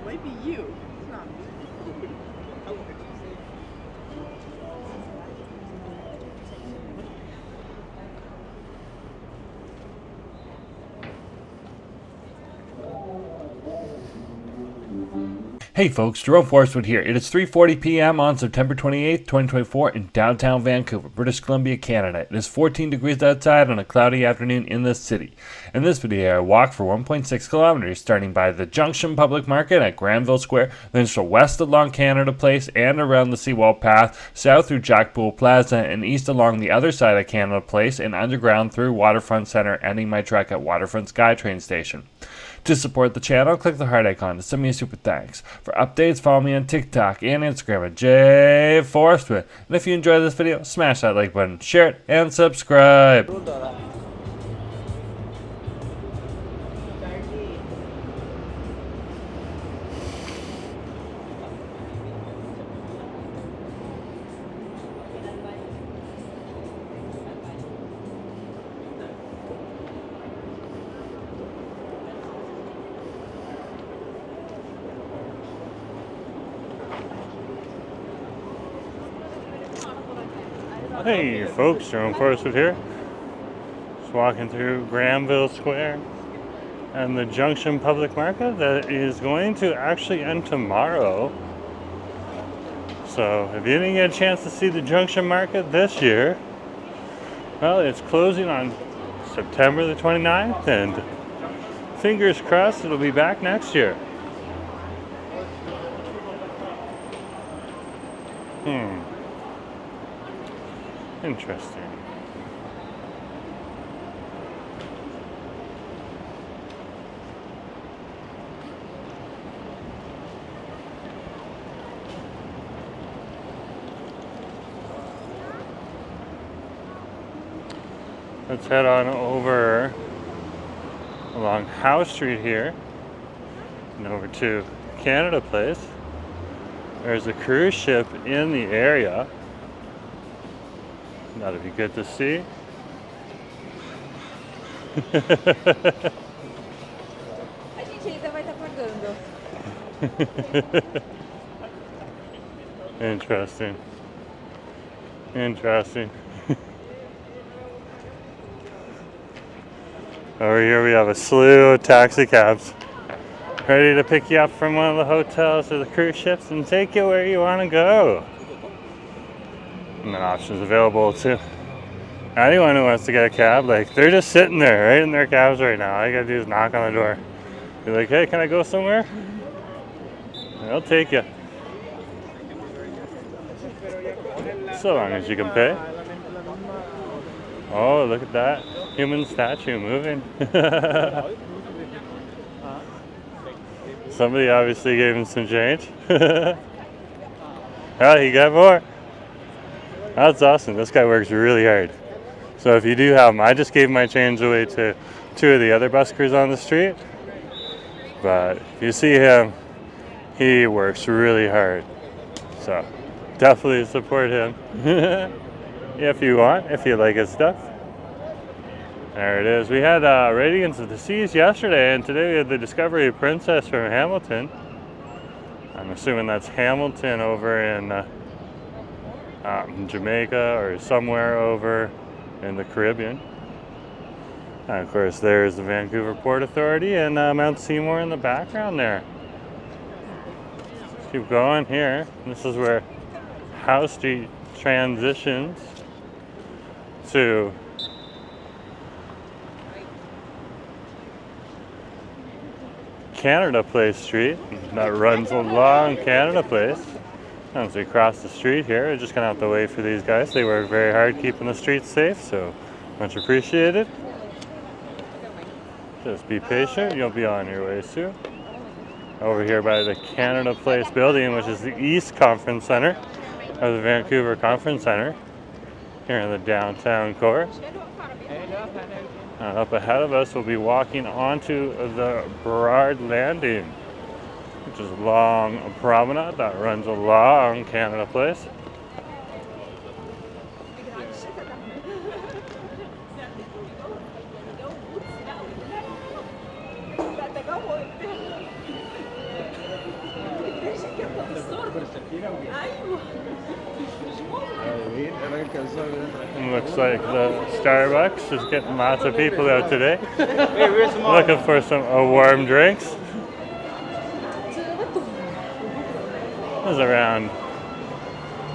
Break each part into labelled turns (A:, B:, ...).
A: might be you. It's not me.
B: Hey folks, Jerome Forestwood here. It is 3:40 p.m. on September 28th, 2024 in downtown Vancouver, British Columbia, Canada. It is 14 degrees outside on a cloudy afternoon in the city. In this video, I walk for 1.6 kilometers, starting by the Junction Public Market at Granville Square, then so west along Canada Place and around the Seawall Path, south through Jackpool Plaza, and east along the other side of Canada Place and underground through Waterfront Center, ending my trek at Waterfront SkyTrain Station. To support the channel, click the heart icon to send me a super thanks. For updates, follow me on TikTok and Instagram at jforestwood. And if you enjoyed this video, smash that like button, share it, and subscribe. Hey folks, Jerome Forestwood here. Just walking through Granville Square and the Junction Public Market that is going to actually end tomorrow. So if you didn't get a chance to see the Junction Market this year, well, it's closing on September the 29th, and fingers crossed it'll be back next year. Interesting. Let's head on over along House Street here and over to Canada Place. There's a cruise ship in the area. That'd be good to see. Interesting. Interesting. Over here we have a slew of taxi cabs ready to pick you up from one of the hotels or the cruise ships and take you where you want to go. And then options available to anyone who wants to get a cab. Like, they're just sitting there right in their cabs right now. All you gotta do is knock on the door. Be like, hey, can I go somewhere? And they'll take you. So long as you can pay. Oh, look at that human statue moving. Somebody obviously gave him some change. Oh, he got more. That's awesome. This guy works really hard. So if you do have him, I just gave my change away to two of the other buskers on the street. But if you see him, he works really hard. So definitely support him if you want, if you like his stuff. There it is. We had Radiance of the Seas yesterday, and today we had the Discovery Princess from Hamilton. I'm assuming that's Hamilton over in Jamaica or somewhere over in the Caribbean. And of course there's the Vancouver Port Authority and Mount Seymour in the background there. Let's keep going here. This is where House Street transitions to Canada Place Street. That runs along Canada Place. As we cross the street here, we're just gonna have to wait for these guys. They work very hard keeping the streets safe, so much appreciated. Just be patient, you'll be on your way soon. Over here by the Canada Place building, which is the East Conference Center of the Vancouver Conference Center, here in the downtown core. And up ahead of us, we'll be walking onto the Burrard Landing, which is a long promenade that runs along Canada Place.
A: Looks like the Starbucks is getting lots of people out today. Looking for some warm drinks. It's around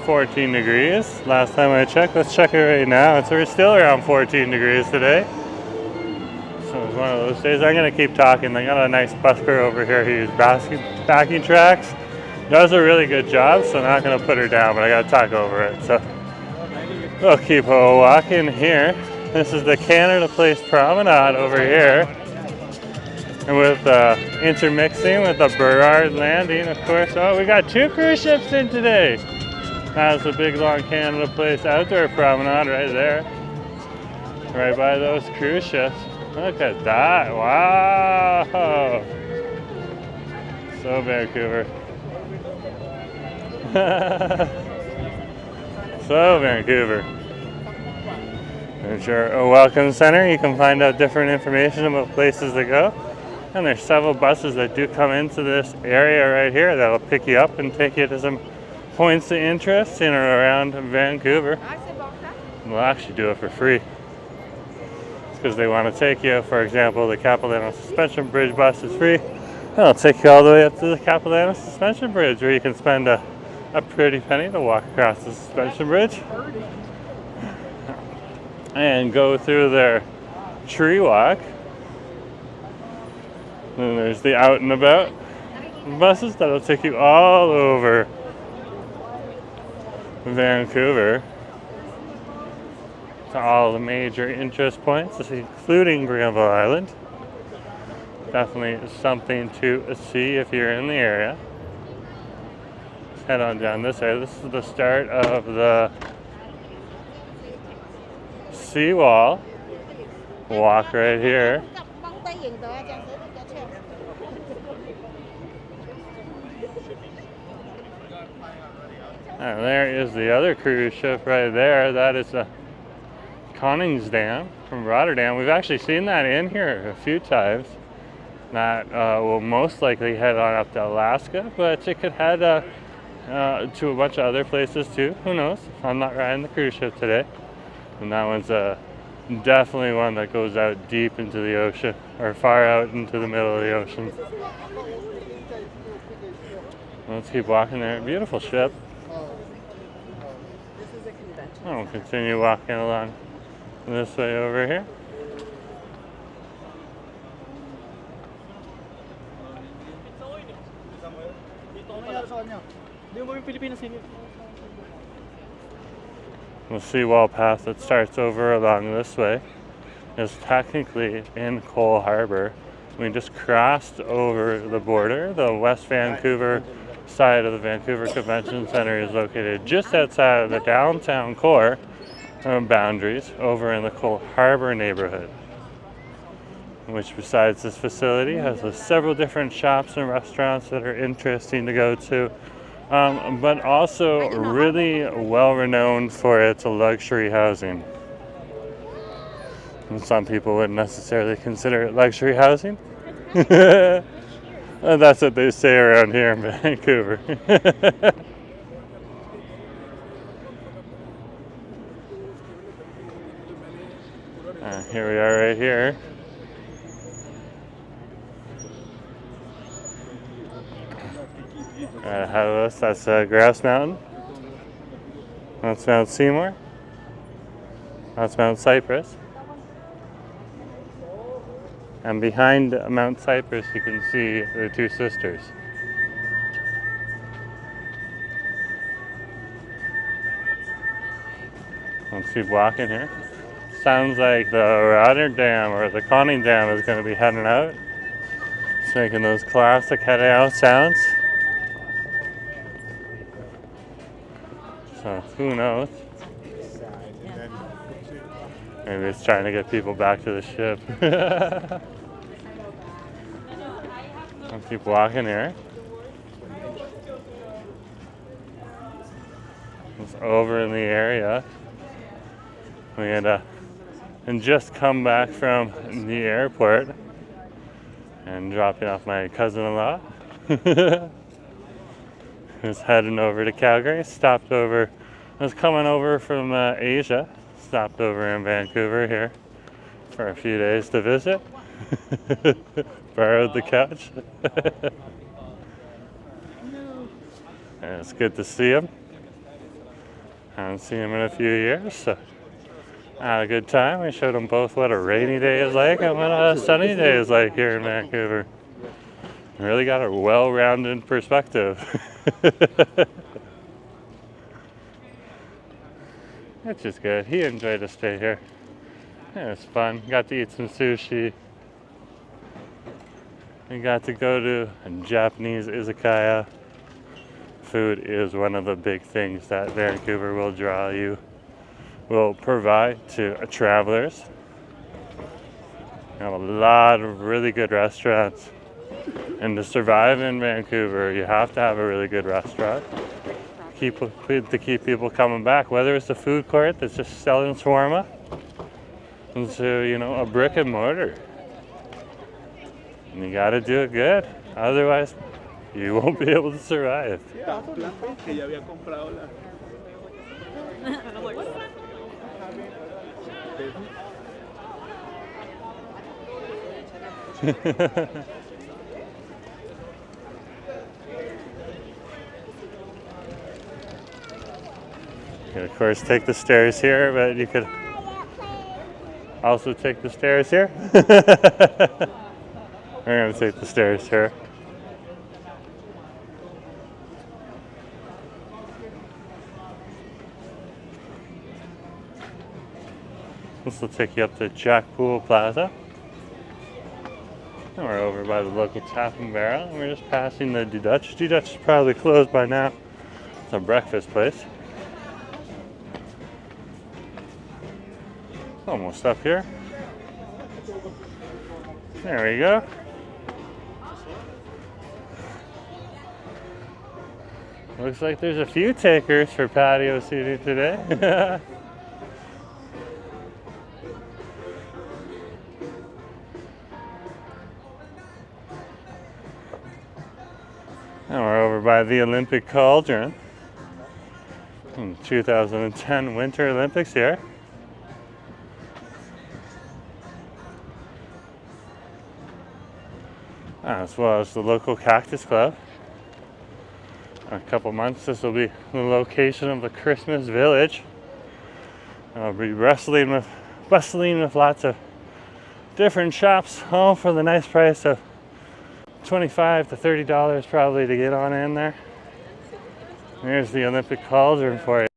A: 14 degrees last time I checked. Let's check it right now. It's still around 14 degrees today. So it's one of those days. I'm going to keep talking. I got a nice busker over here who uses backing tracks. Does a really good job, so I'm not going to put her down, but I got to talk over it. So we'll keep walking here. This is the Canada Place Promenade over here. And with intermixing with the Burrard Landing, of course. Oh, we got 2 cruise ships in today. That's the big long Canada Place outdoor promenade right there. Right by those cruise ships. Look at that. Wow. So Vancouver. So Vancouver. There's your welcome center. You can find out different information about places to go. And there's several buses that do come into this area right here that'll pick you up and take you to some points of interest in or around Vancouver. We'll actually do it for free. It's because they want to take you, for example, the Capilano Suspension Bridge bus is free. And it'll take you all the way up to the Capilano Suspension Bridge where you can spend a pretty penny to walk across the suspension bridge and go through their tree walk. And there's the out and about buses that'll take you all over Vancouver to all the major interest points, including Granville Island. Definitely something to see if you're in the area. Head on down this way. This is the start of the seawall walk right here. And there is the other cruise ship right there. That is the Koningsdam from Rotterdam. We've actually seen that in here a few times. That will most likely head on up to Alaska, but it could head to a bunch of other places too. Who knows? I'm not riding the cruise ship today. And that one's definitely one that goes out deep into the ocean, or far out into the middle of the ocean. Let's keep walking there. Beautiful ship. I'll continue walking along this way over here. The seawall path that starts over along this way is technically in Cole Harbor. We just crossed over the border. The West Vancouver side of the Vancouver Convention Center is located just outside of the downtown core boundaries over in the Cole Harbor neighborhood, which besides this facility has several different shops and restaurants that are interesting to go to. But also really well renowned for its luxury housing. And some people wouldn't necessarily consider it luxury housing. That's what they say around here in Vancouver. Here we are right here. Ahead of us, that's Grass Mountain. That's Mount Seymour. That's Mount Cypress. And behind Mount Cypress, you can see the Two Sisters. Let's keep walking here. Sounds like the Rotterdam or the Koningsdam is going to be heading out. It's making those classic heading out sounds. So who knows? Maybe it's trying to get people back to the ship. I'll keep walking here. It's over in the area. We had and just come back from the airport and dropping off my cousin-in-law. was heading over to Calgary. Stopped over. I was coming over from Asia. Stopped over in Vancouver here for a few days to visit. Borrowed the couch. And it's good to see him. I haven't seen him in a few years, so I had a good time. We showed them both what a rainy day is like and what a sunny day is like here in Vancouver. Really got a well-rounded perspective. Which is good. He enjoyed to stay here. It was fun. Got to eat some sushi. We got to go to a Japanese izakaya. Food is one of the big things that Vancouver will provide to travelers. We have a lot of really good restaurants. And to survive in Vancouver, you have to have a really good restaurant to keep people coming back. Whether it's a food court that's just selling shawarma, and so, you know, a brick and mortar. And you got to do it good. Otherwise, you won't be able to survive. You can, of course, take the stairs here, but you could also take the stairs here. We're going to take the stairs here. This will take you up to Jack Pool Plaza. And we're over by the local Tap and Barrel, and we're just passing the Dutch. Dutch is probably closed by now. It's a breakfast place. Almost up here. There we go. Looks like there's a few takers for patio seating today. And we're over by the Olympic Cauldron. 2010 Winter Olympics here. As well as the local Cactus Club. In a couple months, this will be the location of the Christmas Village. I'll be bustling with lots of different shops, all for the nice price of $25 to $30 probably to get on in there. There's the Olympic Cauldron for you.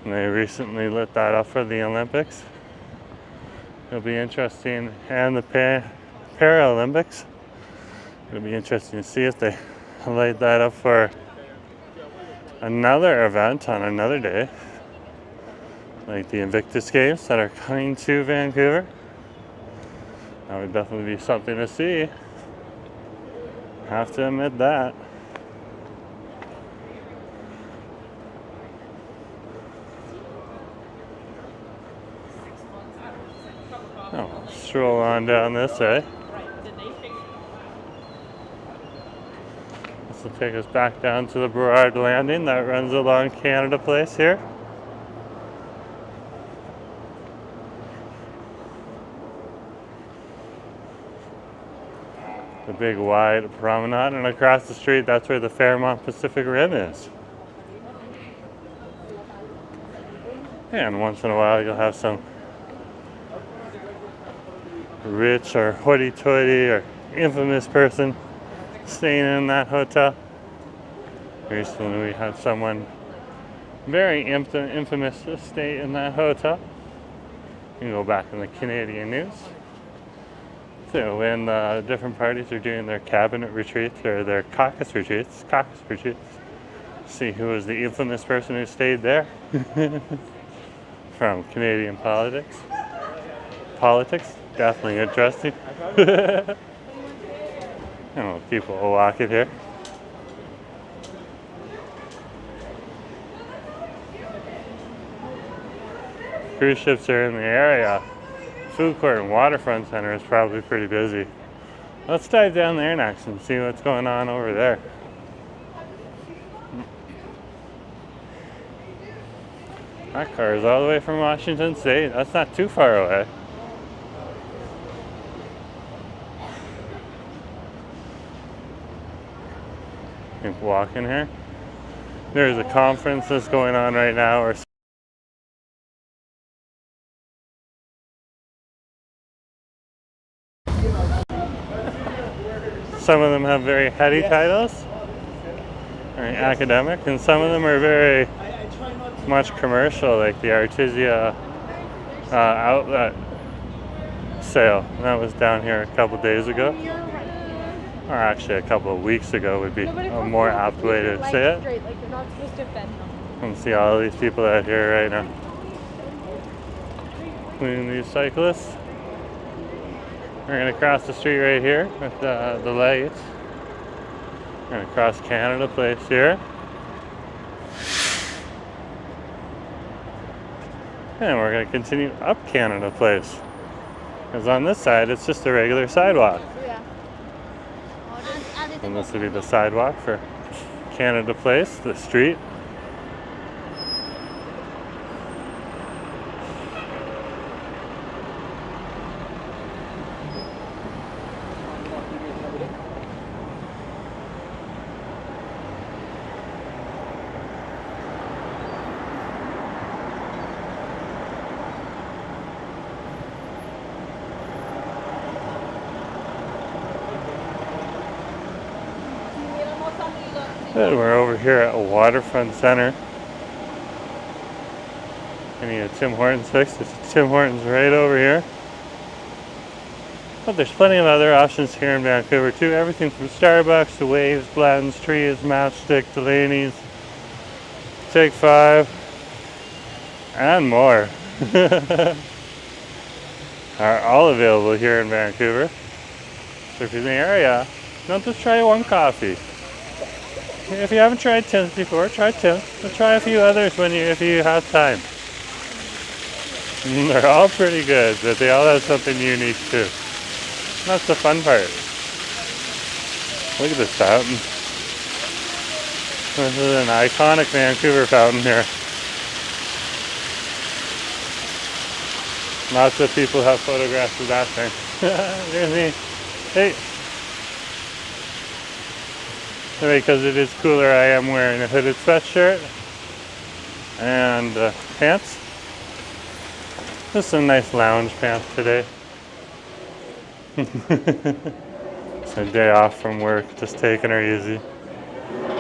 A: And they recently lit that up for the Olympics. It'll be interesting, and the Paralympics. It'll be interesting to see if they light that up for another event on another day, like the Invictus Games that are coming to Vancouver. That would definitely be something to see. Have to admit that. Oh, stroll on down this way. This will take us back down to the Burrard Landing that runs along Canada Place here. The big wide promenade, and across the street, that's where the Fairmont Pacific Rim is. And once in a while, you'll have some rich or hoity-toity or infamous person staying in that hotel. Recently we had someone very infamous stay in that hotel. You can go back in the Canadian news. So when different parties are doing their cabinet retreats or their caucus retreats, see who was the infamous person who stayed there from Canadian politics. Definitely interesting. Oh, people will walk it here. Cruise ships are in the area food court and Waterfront Center is probably pretty busy. Let's dive down there next and see what's going on over there. That car is all the way from Washington State. That's not too far away. Keep walking here. There's a conference that's going on right now, or some of them have very heady titles, very academic, and some of them are very much commercial, like the Artesia outlet sale. And that was down here a couple days ago, or actually a couple of weeks ago would be a more apt way to say it. And see all these people out here right now, including these cyclists. We're going to cross the street right here with the lights. We're going to cross Canada Place here. And we're going to continue up Canada Place. Because on this side, it's just a regular sidewalk. And this would be the sidewalk for Canada Place, the street. And we're over here at Waterfront Center. I need a Tim Hortons fix. There's a Tim Hortons right over here. But there's plenty of other options here in Vancouver too. Everything from Starbucks to Waves, Blends, Trees, Matchstick, Delaney's, Take 5, and more are all available here in Vancouver. So if you're in the area, don't just try one coffee. If you haven't tried Tim's before, try Tim's. But try a few others if you have time. They're all pretty good, but they all have something unique too. That's the fun part. Look at this fountain. This is an iconic Vancouver fountain here. Lots of people have photographs of that thing. There's me. Hey. Because it is cooler, I am wearing a hooded sweatshirt and pants. Just some nice lounge pants today. It's a day off from work, just taking her easy.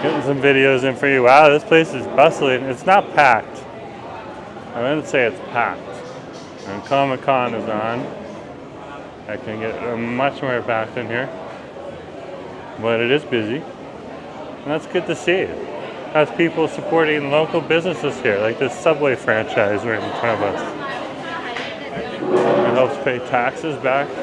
A: Getting some videos in for you. Wow, this place is bustling. It's not packed. I wouldn't say it's packed. And Comic-Con is on. I can get much more packed in here. But it is busy. And that's good to see. That's people supporting local businesses here, like this Subway franchise right in front of us. It helps pay taxes back to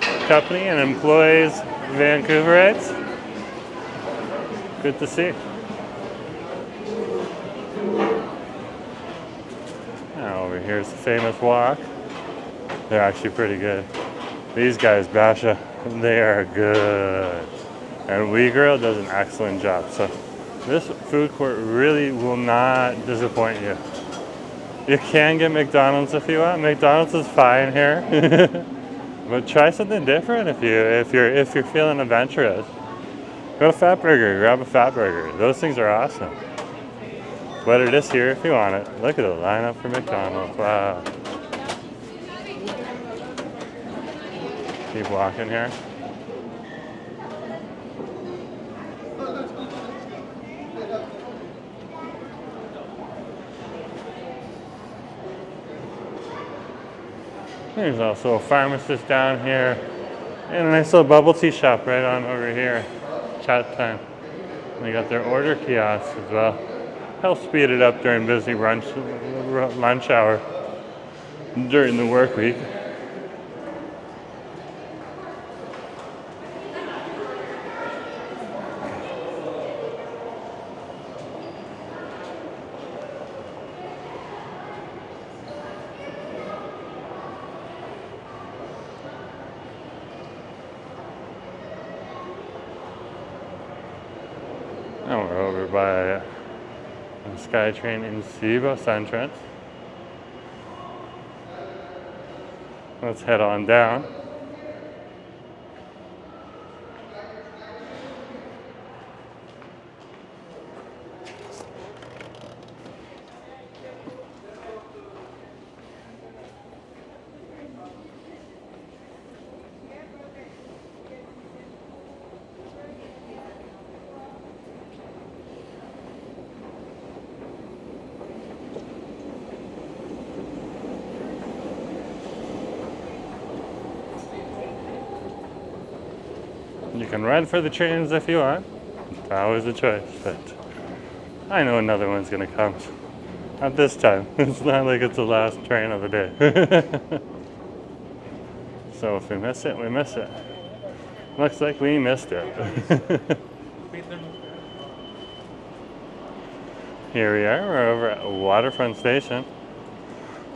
A: the company and employs Vancouverites. Good to see. Now over here's the famous walk. They're actually pretty good. These guys, Basha, they are good. And We Grill does an excellent job. So this food court really will not disappoint you. You can get McDonald's if you want. McDonald's is fine here. But try something different if you're feeling adventurous. Go to Fatburger, grab a Fatburger. Those things are awesome. But it is here if you want it. Look at the lineup for McDonald's. Wow. Keep walking here. There's also a pharmacist down here and a nice little bubble tea shop right on over here. Chat time. They got their order kiosks as well. Help speed it up during busy lunch hour during the work week. over by the SkyTrain in Cibos entrance. Let's head on down. You can run for the trains if you want. It's always a choice, but I know another one's gonna come. Not this time. It's not like it's the last train of the day. So if we miss it, we miss it. Looks like we missed it. Here we are, we're over at Waterfront Station.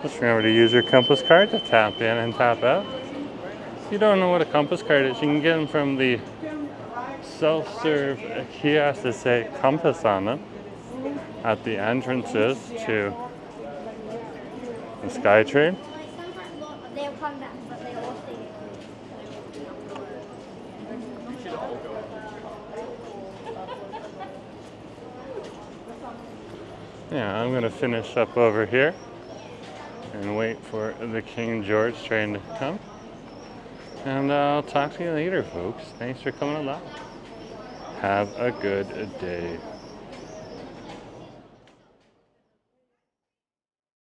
A: Just remember to use your compass card to tap in and tap out. If you don't know what a compass card is, you can get them from the self-serve kiosks that say compass on them at the entrances to the SkyTrain. Yeah, I'm gonna finish up over here and wait for the King George train to come. And I'll talk to you later, folks. Thanks for coming along. Have a good day.